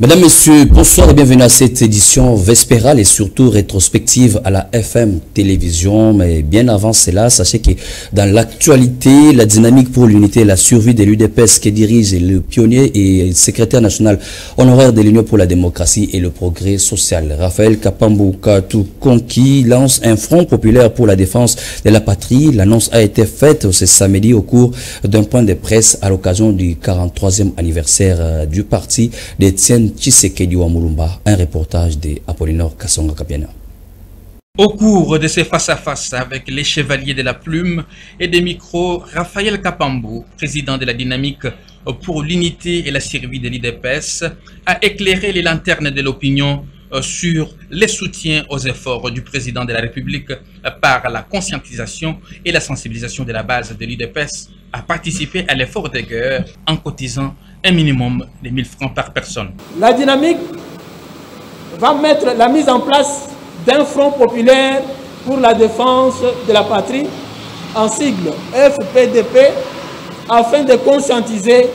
Mesdames, Messieurs, bonsoir et bienvenue à cette édition vespérale et surtout rétrospective à la FM Télévision. Mais bien avant cela, sachez que dans l'actualité, la dynamique pour l'unité et la survie de l'UDPS que dirige le pionnier et secrétaire national honoraire de l'Union pour la démocratie et le progrès social, Raphaël Kapambou Katou Konki, lance un front populaire pour la défense de la patrie. L'annonce a été faite ce samedi au cours d'un point de presse à l'occasion du 43e anniversaire du parti d'Étienne Tshisekedi Wamulumba. Un reportage de Apollinaire Kassonga Kapiana. Au cours de ces face-à-face avec les chevaliers de la plume et des micros, Raphaël Kapambou, président de la dynamique pour l'unité et la survie de l'UDPS, a éclairé les lanternes de l'opinion sur les soutiens aux efforts du président de la République par la conscientisation et la sensibilisation de la base de l'UDPS à participer à l'effort de guerre en cotisant un minimum de 1000 francs par personne. La dynamique va mettre la mise en place d'un front populaire pour la défense de la patrie, en sigle FPDP, afin de conscientiser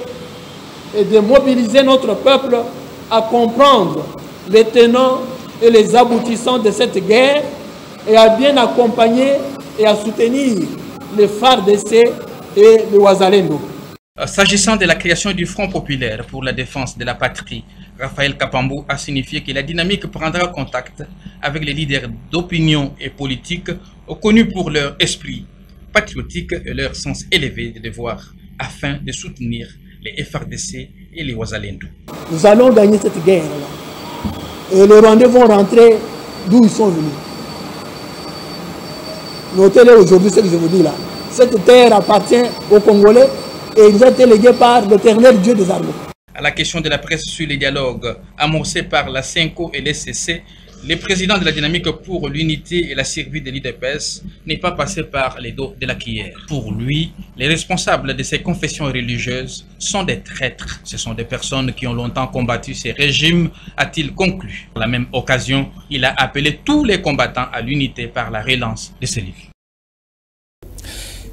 et de mobiliser notre peuple à comprendre les tenants et les aboutissants de cette guerre et à bien accompagner et à soutenir les FARDC et le Wazalendo. S'agissant de la création du Front populaire pour la défense de la patrie, Raphaël Kapambou a signifié que la dynamique prendra contact avec les leaders d'opinion et politique connus pour leur esprit patriotique et leur sens élevé de devoir afin de soutenir les FARDC et les Wazalendo. Nous allons gagner cette guerre-là. Et les Rwandais vont rentrer d'où ils sont venus. Notez-le aujourd'hui ce que je vous dis là. Cette terre appartient aux Congolais et ils ont été légués par l'Éternel Dieu des armées. À la question de la presse sur les dialogues amorcés par la CENCO et l'SCC, le président de la dynamique pour l'unité et la survie de l'UDPS n'est pas passé par les dos de la cuillère. Pour lui, les responsables de ces confessions religieuses sont des traîtres. Ce sont des personnes qui ont longtemps combattu ces régimes, a-t-il conclu. Par la même occasion, il a appelé tous les combattants à l'unité par la relance de ce livre.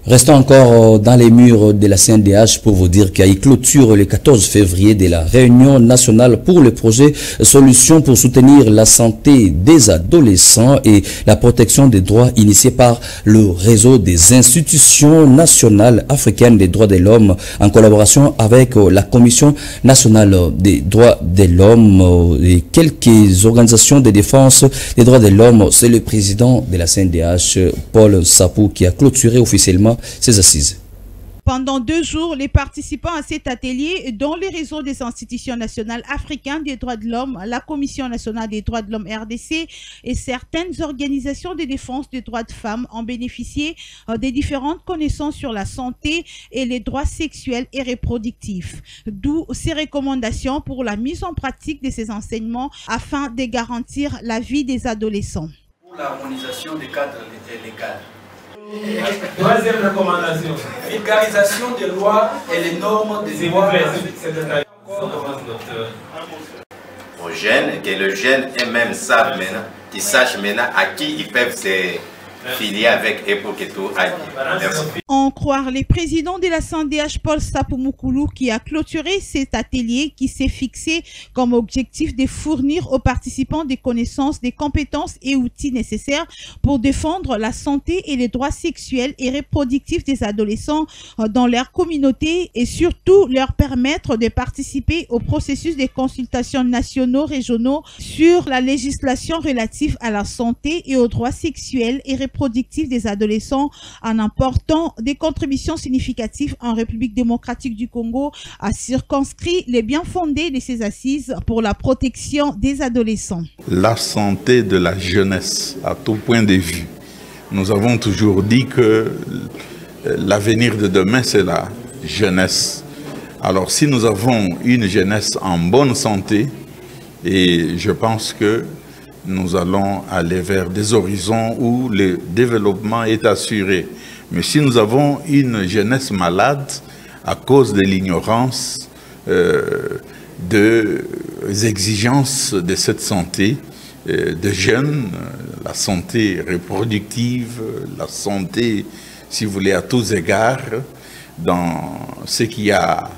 Restons encore dans les murs de la CNDH pour vous dire qu'il y a eu clôture le 14 février de la réunion nationale pour le projet Solutions pour soutenir la santé des adolescents et la protection des droits initié par le réseau des institutions nationales africaines des droits de l'homme en collaboration avec la Commission nationale des droits de l'homme et quelques organisations de défense des droits de l'homme. C'est le président de la CNDH, Paul Sapou, qui a clôturé officiellement ces assises. Pendant 2 jours, les participants à cet atelier, dont les réseaux des institutions nationales africaines des droits de l'homme, la Commission nationale des droits de l'homme RDC et certaines organisations de défense des droits de femmes, ont bénéficié des différentes connaissances sur la santé et les droits sexuels et reproductifs. D'où ces recommandations pour la mise en pratique de ces enseignements afin de garantir la vie des adolescents. Pour l'harmonisation des cadres légaux. Troisième recommandation. Vulgarisation des lois et les normes des lois. Aux jeunes, que le jeune eux-mêmes savent maintenant, qu'ils sachent maintenant à qui ils peuvent se filier avec et pour que tout aille. Merci. En croire les présidents de la CNDH, Paul Sapou Moukoulou, qui a clôturé cet atelier qui s'est fixé comme objectif de fournir aux participants des connaissances, des compétences et outils nécessaires pour défendre la santé et les droits sexuels et reproductifs des adolescents dans leur communauté et surtout leur permettre de participer au processus de consultations nationaux, régionaux sur la législation relative à la santé et aux droits sexuels et reproductifs des adolescents en apportant des contributions significatives en République démocratique du Congo, a circonscrit les bien fondés de ces assises pour la protection des adolescents. La santé de la jeunesse à tout point de vue. Nous avons toujours dit que l'avenir de demain, c'est la jeunesse. Alors si nous avons une jeunesse en bonne santé, et je pense que nous allons aller vers des horizons où le développement est assuré. Mais si nous avons une jeunesse malade à cause de l'ignorance, des exigences de cette santé, de jeunes, la santé reproductive, la santé, si vous voulez, à tous égards, dans ce qu'il y a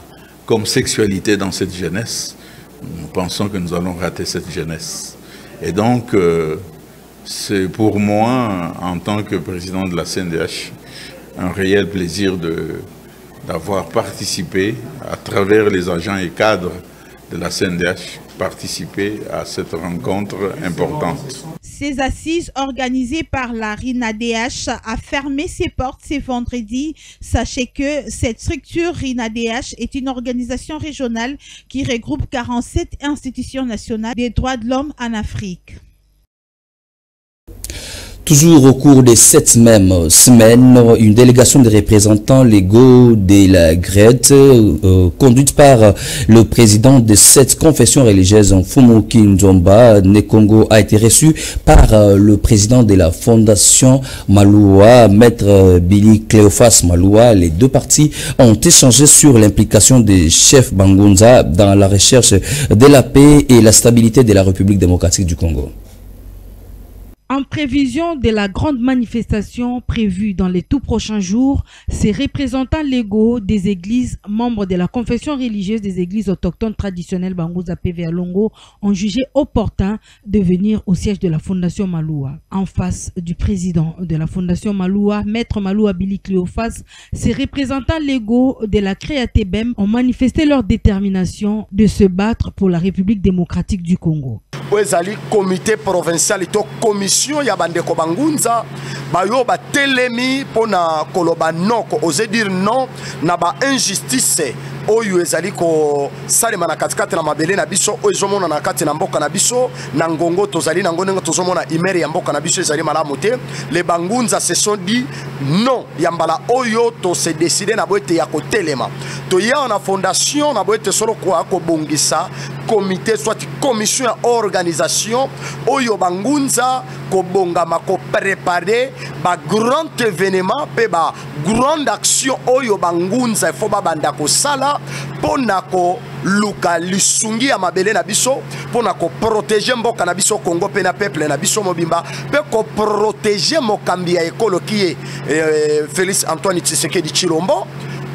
comme sexualité dans cette jeunesse, nous pensons que nous allons rater cette jeunesse. Et donc, c'est pour moi, en tant que président de la CNDH, un réel plaisir d'avoir participé, à travers les agents et cadres de la CNDH, participer à cette rencontre importante. Ces assises organisées par la RINADH a fermé ses portes ce vendredi. Sachez que cette structure RINADH est une organisation régionale qui regroupe 47 institutions nationales des droits de l'homme en Afrique. Toujours au cours de cette même semaine, une délégation de représentants légaux de la GRED, conduite par le président de cette confession religieuse, Mfumuki Nzomba Nekongo, a été reçue par le président de la fondation Maloua, Maître Billy Cléophas Maloua. Les deux parties ont échangé sur l'implication des chefs Bangunza dans la recherche de la paix et la stabilité de la République démocratique du Congo. En prévision de la grande manifestation prévue dans les tout prochains jours, ces représentants légaux des églises, membres de la confession religieuse des églises autochtones traditionnelles Bangunza PVA Longo, ont jugé opportun de venir au siège de la Fondation Maloua. En face du président de la Fondation Maloua, Maître Maloua Billy Cléophas, ces représentants légaux de la Créatébem ont manifesté leur détermination de se battre pour la République démocratique du Congo. Ezali comité provincial ito commission ya bandeko Bangunza bayo ba telemi pona koloba noko oser dire non na ba injustice oyo ezali ko salema na katikati na mabele na biso ezomona na kati na mboka na biso na ngongo tozali na ngongo tozomona imeri ya mboka na biso ezali malamu te. Les Bangunza se sont dit non yambala oyo to se décider na boete ya ko telema to ya na fondation na boete solo ko bongisa comité soit commission ya organisation oyo Bangunza ko bongama ko préparer ba grand événement pe ba grande action oyo Bangunza faut ba banda ko sala pona ko luka lisungi ya mabele na biso pona ko protéger mboka na biso Congo pe na peuple na biso mobimba pe ko protéger mokambi ya ekolo ki Félix Antoine Tshisekedi Tshilombo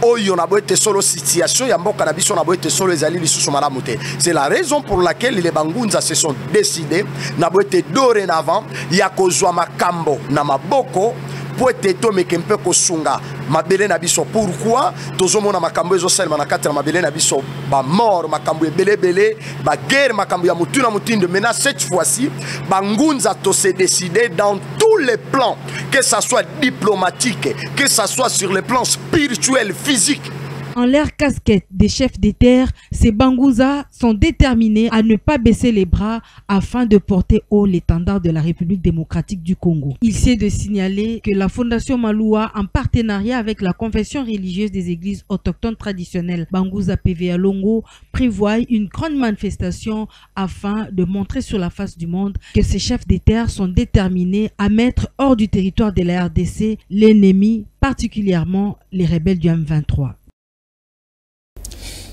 oyo na boete solo situation ya mboka na biso na boete solo ezali lisusu malamu te. C'est la raison pour laquelle les Bangunza se sont décidés na boete dorénavant ya kozwa makambo na maboko poete to mekempe kosunga mabele na biso. Pourquoi tozomona makambo ezosalema na kati na mabele na biso ba mort makambo ebelebele ba guerre makambo ya mutu na mutinde. Maintenant cette fois-ci Bangunza to se décider dans tous les plans, que ça soit diplomatique, que ça soit sur le plan spirituel, physique. En leur casquette des chefs des terres, ces Bangunza sont déterminés à ne pas baisser les bras afin de porter haut l'étendard de la République démocratique du Congo. Il s'est de signaler que la Fondation Maloua, en partenariat avec la confession religieuse des églises autochtones traditionnelles Bangunza PVA Longo, prévoit une grande manifestation afin de montrer sur la face du monde que ces chefs des terres sont déterminés à mettre hors du territoire de la RDC l'ennemi, particulièrement les rebelles du M23.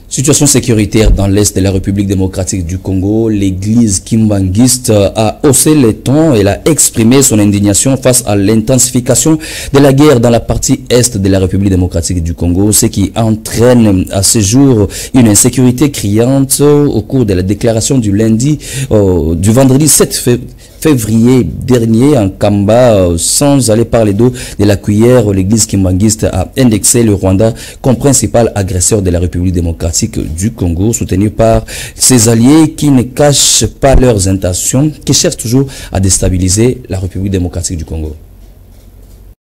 Situation sécuritaire dans l'est de la République démocratique du Congo. L'église kimbanguiste a haussé les tons et a exprimé son indignation face à l'intensification de la guerre dans la partie est de la République démocratique du Congo, ce qui entraîne à ce jour une insécurité criante. Au cours de la déclaration du du vendredi 7 février dernier en Kamba, sans aller par les dos de la cuillère, l'église kimbanguiste a indexé le Rwanda comme principal agresseur de la République démocratique du Congo, soutenu par ses alliés qui ne cachent pas leurs intentions, qui cherchent toujours à déstabiliser la République démocratique du Congo.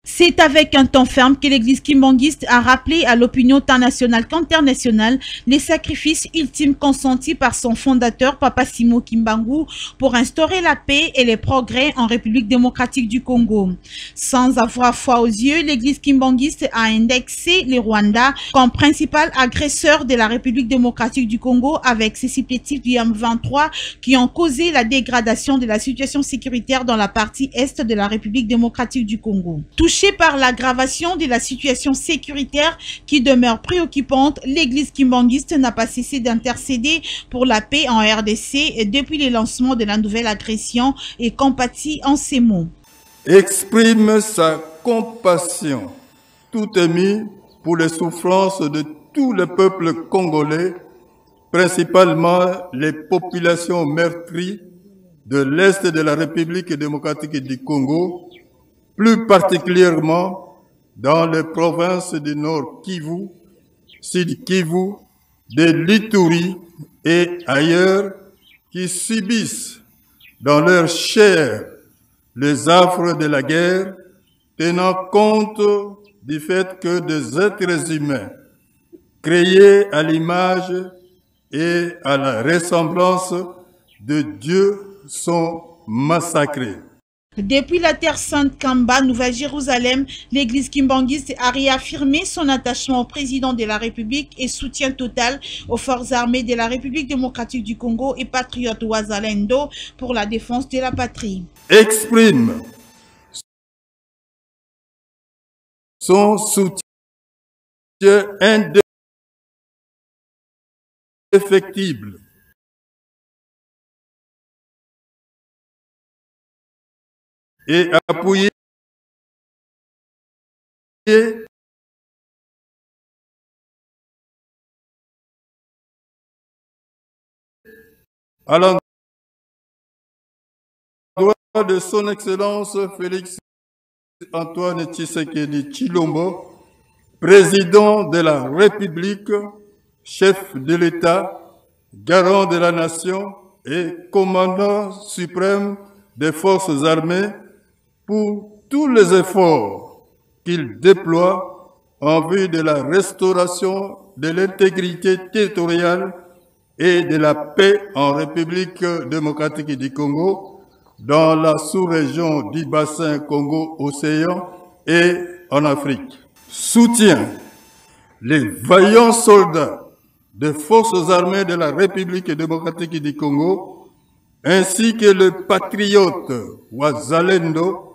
C'est avec un ton ferme que l'église kimbanguiste a rappelé à l'opinion tant nationale qu'internationale les sacrifices ultimes consentis par son fondateur, Papa Simo Kimbangu, pour instaurer la paix et les progrès en République démocratique du Congo. Sans avoir foi aux yeux, l'église kimbanguiste a indexé le Rwanda comme principal agresseur de la République démocratique du Congo avec ses supplétifs du M23 qui ont causé la dégradation de la situation sécuritaire dans la partie est de la République démocratique du Congo. Touché par l'aggravation de la situation sécuritaire qui demeure préoccupante, l'église kimbanguiste n'a pas cessé d'intercéder pour la paix en RDC depuis le lancement de la nouvelle agression et compatit en ces mots. Exprime sa compassion tout émis pour les souffrances de tout le peuple congolais principalement les populations meurtries de l'Est de la République démocratique du Congo, plus particulièrement dans les provinces du Nord Kivu, Sud Kivu, de l'Ituri et ailleurs, qui subissent dans leur chair les affres de la guerre, tenant compte du fait que des êtres humains créés à l'image et à la ressemblance de Dieu sont massacrés. Depuis la Terre Sainte Kamba, Nouvelle-Jérusalem, l'église kimbangiste a réaffirmé son attachement au président de la République et soutien total aux forces armées de la République démocratique du Congo et patriote Wazalendo pour la défense de la patrie. Exprime son soutien indéfectible et appuyer à l'endroit de son Excellence Félix Antoine Tshisekedi Tshilombo, président de la République, chef de l'État, garant de la nation et commandant suprême des forces armées, pour tous les efforts qu'il déploie en vue de la restauration de l'intégrité territoriale et de la paix en République démocratique du Congo, dans la sous-région du bassin Congo-Océan et en Afrique. Soutient les vaillants soldats des forces armées de la République démocratique du Congo, ainsi que le patriote Wazalendo,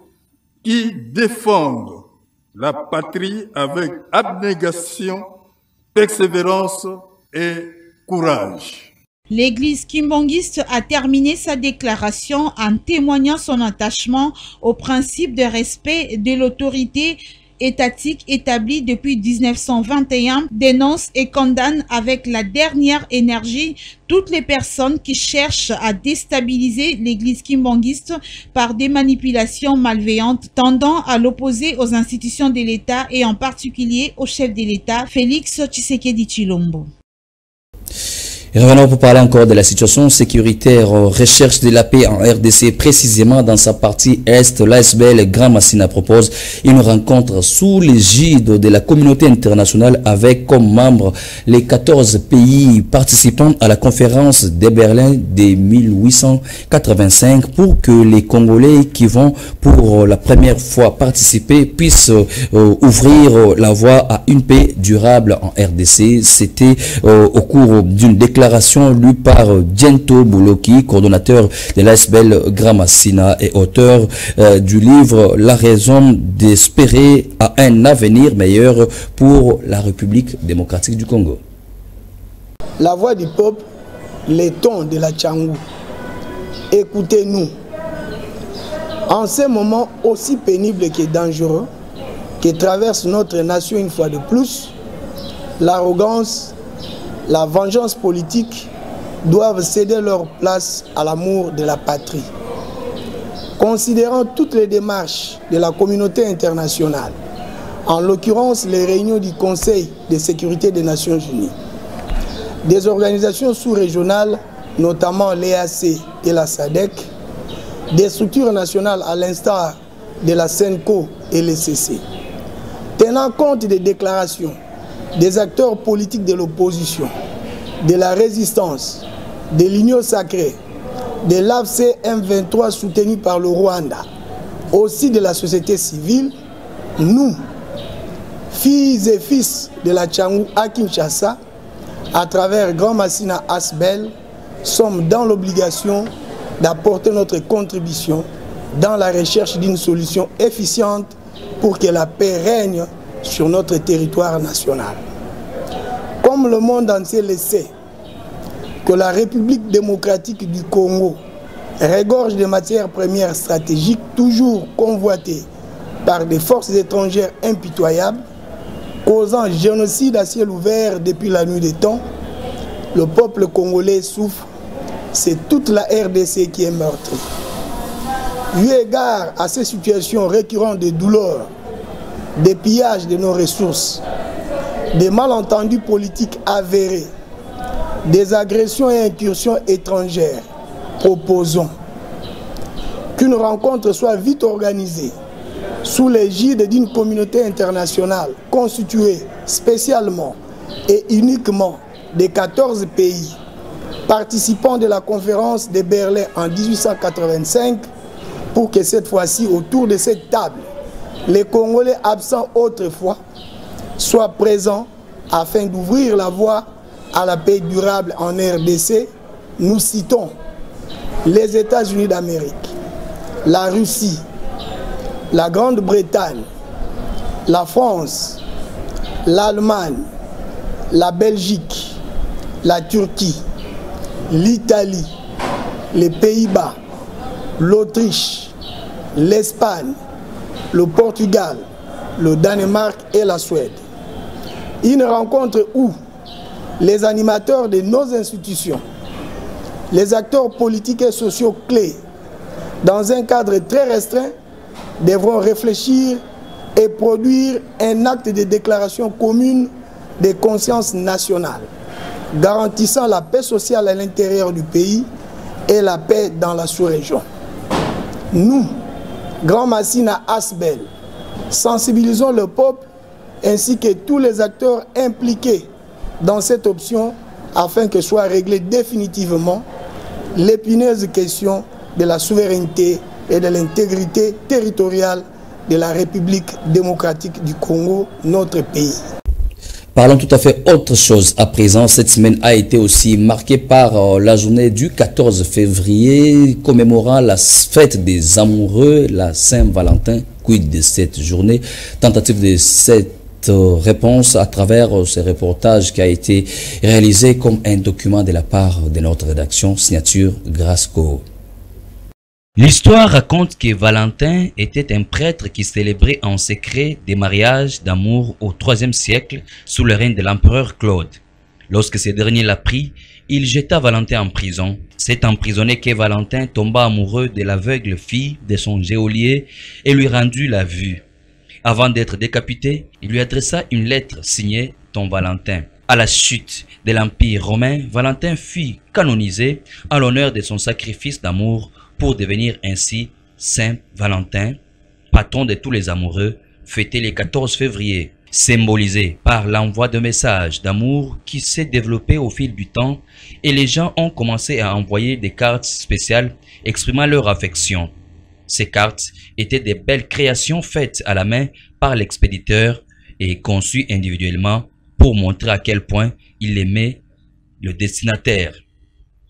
qui défendent la patrie avec abnégation, persévérance et courage. L'église kimbangiste a terminé sa déclaration en témoignant son attachement au principe de respect de l'autorité étatique établie depuis 1921, dénonce et condamne avec la dernière énergie toutes les personnes qui cherchent à déstabiliser l'église kimbangiste par des manipulations malveillantes tendant à l'opposer aux institutions de l'État et en particulier au chef de l'État, Félix Tshisekedi Tshilombo. Et revenons pour parler encore de la situation sécuritaire, recherche de la paix en RDC, précisément dans sa partie Est. L'ASBL Grand Massina propose une rencontre sous l'égide de la communauté internationale avec comme membres les 14 pays participants à la conférence de Berlin de 1885 pour que les Congolais qui vont pour la première fois participer puissent ouvrir la voie à une paix durable en RDC. C'était au cours d'une déclaration lue par Diento Bouloki, coordonnateur de l'ASBL Grand Massina et auteur du livre La raison d'espérer à un avenir meilleur pour la République démocratique du Congo. La voix du peuple, les tons de la Tchangou. Écoutez-nous. En ces moments aussi pénibles que dangereux, que traverse notre nation une fois de plus, l'arrogance, la vengeance politique doivent céder leur place à l'amour de la patrie. Considérant toutes les démarches de la communauté internationale, en l'occurrence les réunions du Conseil de sécurité des Nations Unies, des organisations sous-régionales, notamment l'EAC et la SADC, des structures nationales à l'instar de la CENCO et l'ECC, tenant compte des déclarations des acteurs politiques de l'opposition, de la résistance, de l'Union sacrée, de l'AFC M23 soutenu par le Rwanda, aussi de la société civile, nous, filles et fils de la Tchangou à Kinshasa, à travers Grand Massina ASBEL, sommes dans l'obligation d'apporter notre contribution dans la recherche d'une solution efficiente pour que la paix règne sur notre territoire national. Comme le monde entier le sait, que la République démocratique du Congo regorge de matières premières stratégiques toujours convoitées par des forces étrangères impitoyables, causant génocide à ciel ouvert depuis la nuit des temps, le peuple congolais souffre, c'est toute la RDC qui est meurtrie. Eu égard à ces situations récurrentes de douleurs, des pillages de nos ressources, des malentendus politiques avérés, des agressions et incursions étrangères, proposons qu'une rencontre soit vite organisée sous l'égide d'une communauté internationale constituée spécialement et uniquement des 14 pays participants de la conférence de Berlin en 1885 pour que cette fois-ci, autour de cette table, les Congolais absents autrefois soient présents afin d'ouvrir la voie à la paix durable en RDC. Nous citons les États-Unis d'Amérique, la Russie, la Grande-Bretagne, la France, l'Allemagne, la Belgique, la Turquie, l'Italie, les Pays-Bas, l'Autriche, l'Espagne, le Portugal, le Danemark et la Suède. Une rencontre où les animateurs de nos institutions, les acteurs politiques et sociaux clés, dans un cadre très restreint, devront réfléchir et produire un acte de déclaration commune de conscience nationale, garantissant la paix sociale à l'intérieur du pays et la paix dans la sous-région. Nous, Grand Massina Asbel, sensibilisons le peuple ainsi que tous les acteurs impliqués dans cette option afin que soit réglée définitivement l'épineuse question de la souveraineté et de l'intégrité territoriale de la République démocratique du Congo, notre pays. Parlons tout à fait autre chose à présent. Cette semaine a été aussi marquée par la journée du 14 février, commémorant la fête des amoureux, la Saint-Valentin. Quid de cette journée? Tentative de cette réponse à travers ce reportage qui a été réalisé comme un document de la part de notre rédaction, signature Grasco. L'histoire raconte que Valentin était un prêtre qui célébrait en secret des mariages d'amour au IIIe siècle sous le règne de l'empereur Claude. Lorsque ce dernier l'apprit, il jeta Valentin en prison. C'est emprisonné que Valentin tomba amoureux de l'aveugle fille de son geôlier et lui rendit la vue. Avant d'être décapité, il lui adressa une lettre signée Ton Valentin. À la chute de l'Empire romain, Valentin fut canonisé en l'honneur de son sacrifice d'amour pour devenir ainsi Saint Valentin, patron de tous les amoureux, fêté le 14 février, symbolisé par l'envoi de messages d'amour qui s'est développé au fil du temps et les gens ont commencé à envoyer des cartes spéciales exprimant leur affection. Ces cartes étaient des belles créations faites à la main par l'expéditeur et conçues individuellement pour montrer à quel point il aimait le destinataire.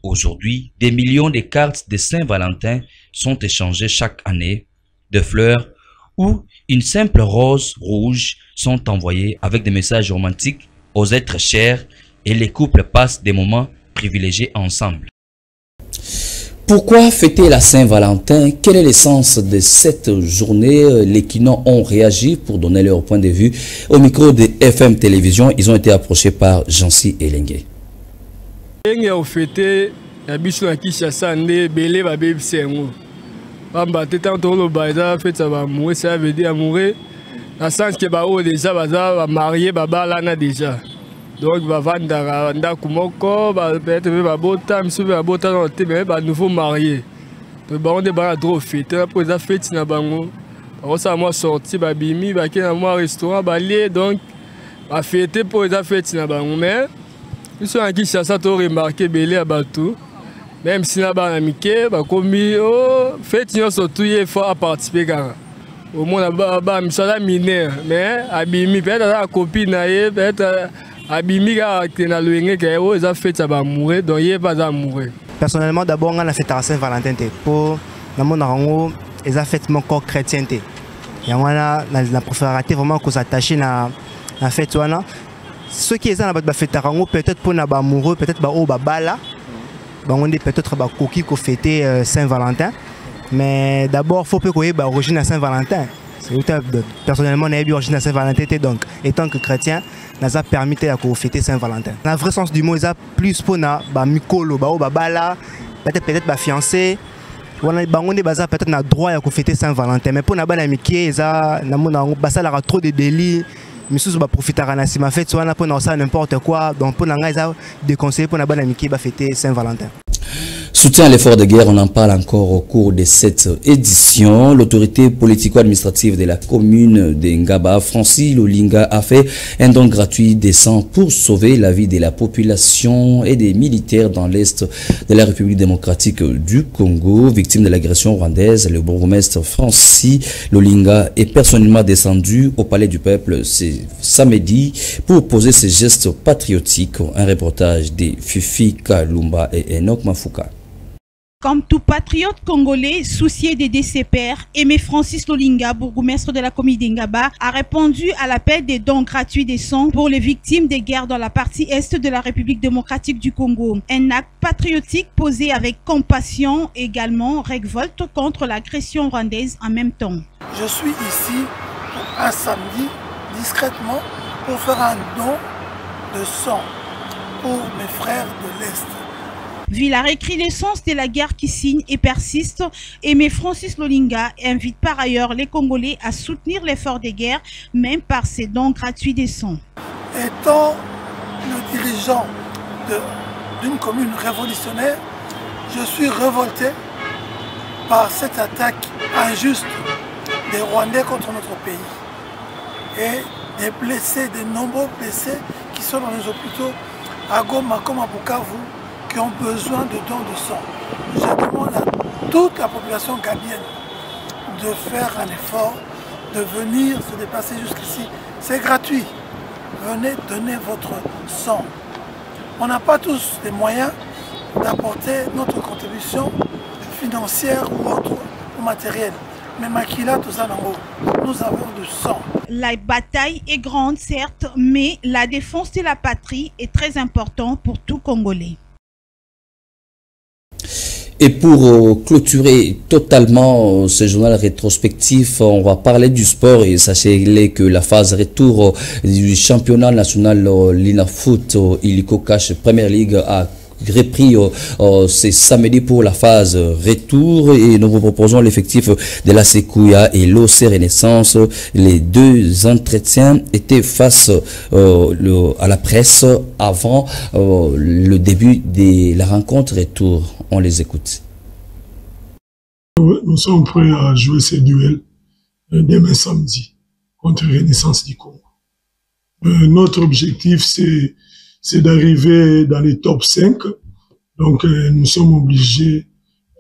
Aujourd'hui, des millions de cartes de Saint-Valentin sont échangées chaque année. De fleurs ou une simple rose rouge sont envoyées avec des messages romantiques aux êtres chers et les couples passent des moments privilégiés ensemble. Pourquoi fêter la Saint-Valentin? Quel est l'essence de cette journée? Les Kinons ont réagi pour donner leur point de vue. Au micro de FM Télévision, ils ont été approchés par Jancy Elengue. Ndenge ofete ya biso na Kinshasa nde belé ba bebisi yango bamba te tanto loba eza fete ba amoureux, ça veut dire amoureux na sens que ba o déjà baza ba marié babala na déjà donc ba vandara ndako moko ba peut-être ba bota misu ba bota na te mais ba nouveau marié to ba on de ba trop fete pour eza fete na bango on ça moi sorti ba bimi ba ke na moi restaurant ba lié donc ba fete pour eza fete na bango mais ils sont en Kinshasa, tu as remarqué belé à bateau. Même si là-bas, on a mis oh, fait surtout il faut participer quand au moins là-bas, mais ça là mineur, mais abimi peut-être la copine peut-être abimi qui na loingé que oh ils ont fait ça va mourir, donc il va pas mourir. Personnellement, d'abord on a fait la Saint-Valentin pour dans mon rango, ils ont fait mon corps chrétienté. Et on a la préféré vraiment qu'on s'attache na fête là. Ceux qui sont dans la fête peut-être pour les amoureux, peut-être au babala, on est peut-être coquille qu'on fêter Saint-Valentin. Mais d'abord, il faut que l'origine à Saint-Valentin. Personnellement, on a eu origine à Saint-Valentin, donc étant que chrétien, nous a permis de fêter Saint-Valentin. Dans le vrai sens du mot, il y a plus pour Mikolo, peut-être ma fiancée. On a peut-être droit à fêter Saint-Valentin, mais pour nous, il y a trop de délits. Mais si on profite de la fête, on a n'importe quoi. Donc pour nous, il y a des conseils pour nous fêter Saint-Valentin. Soutien à l'effort de guerre, on en parle encore au cours de cette édition. L'autorité politico-administrative de la commune de Ngaba, Francis Lolinga, a fait un don gratuit de sang pour sauver la vie de la population et des militaires dans l'est de la République démocratique du Congo, victime de l'agression rwandaise. Le bourgmestre Francis Lolinga est personnellement descendu au palais du peuple ce samedi pour poser ses gestes patriotiques. Un reportage de Fifi Kalumba et Enoch Mafuka. Comme tout patriote congolais soucié d'aider ses pairs, Aimé Francis Lolinga, bourgmestre de la commune d'Ingaba, a répondu à l'appel des dons gratuits des sangs pour les victimes des guerres dans la partie est de la République démocratique du Congo. Un acte patriotique posé avec compassion, également révolte contre l'agression rwandaise en même temps. Je suis ici un samedi, discrètement, pour faire un don de sang pour mes frères de l'Est. Vu la recrudescence de la guerre qui signe et persiste, Aimé Francis Lolinga invite par ailleurs les Congolais à soutenir l'effort de guerre, même par ses dons gratuits des sangs. Étant le dirigeant d'une commune révolutionnaire, je suis révolté par cette attaque injuste des Rwandais contre notre pays et des blessés, de nombreux blessés qui sont dans les hôpitaux à Goma comme à Bukavu, qui ont besoin de dons de sang. Je demande à toute la population gambienne de faire un effort, de venir se déplacer jusqu'ici. C'est gratuit. Venez donner votre sang. On n'a pas tous les moyens d'apporter notre contribution financière ou autre ou matérielle. Mais Makila, tout ça, nous avons du sang. La bataille est grande, certes, mais la défense de la patrie est très importante pour tout Congolais. Et pour clôturer totalement ce journal rétrospectif, on va parler du sport et sachez que la phase retour du championnat national Linafoot Illico Cash Premier League a repris ce samedi pour la phase retour et nous vous proposons l'effectif de la Sekouya et l'OC Renaissance. Les deux entretiens étaient face à la presse avant le début de la rencontre retour. On les écoute. Nous sommes prêts à jouer ces duels demain samedi contre Renaissance du Congo. Notre objectif c'est d'arriver dans les top 5. Donc, nous sommes obligés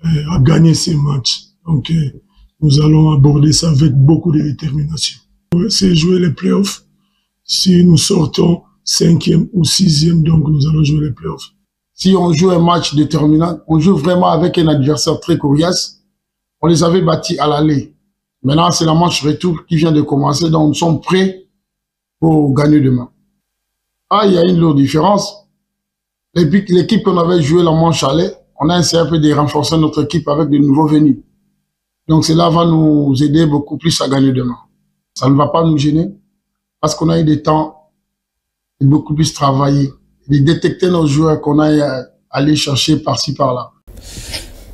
à gagner ces matchs. Donc, nous allons aborder ça avec beaucoup de détermination. C'est jouer les playoffs. Si nous sortons 5e ou 6e, donc nous allons jouer les playoffs. Si on joue un match déterminant, on joue vraiment avec un adversaire très coriace. On les avait battus à l'aller. Maintenant, c'est la match retour qui vient de commencer. Donc, nous sommes prêts pour gagner demain. Ah, il y a une lourde différence. L'équipe qu'on avait joué la manche aller, on a essayé un peu de renforcer notre équipe avec de nouveaux venus. Donc cela va nous aider beaucoup plus à gagner demain. Ça ne va pas nous gêner parce qu'on a eu des temps de beaucoup plus travailler, de détecter nos joueurs qu'on a allé chercher par-ci par-là.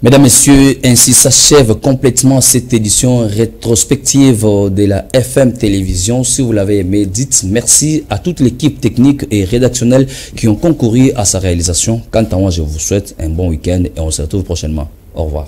Mesdames, Messieurs, ainsi s'achève complètement cette édition rétrospective de la FM Télévision. Si vous l'avez aimé, dites merci à toute l'équipe technique et rédactionnelle qui ont concouru à sa réalisation. Quant à moi, je vous souhaite un bon week-end et on se retrouve prochainement. Au revoir.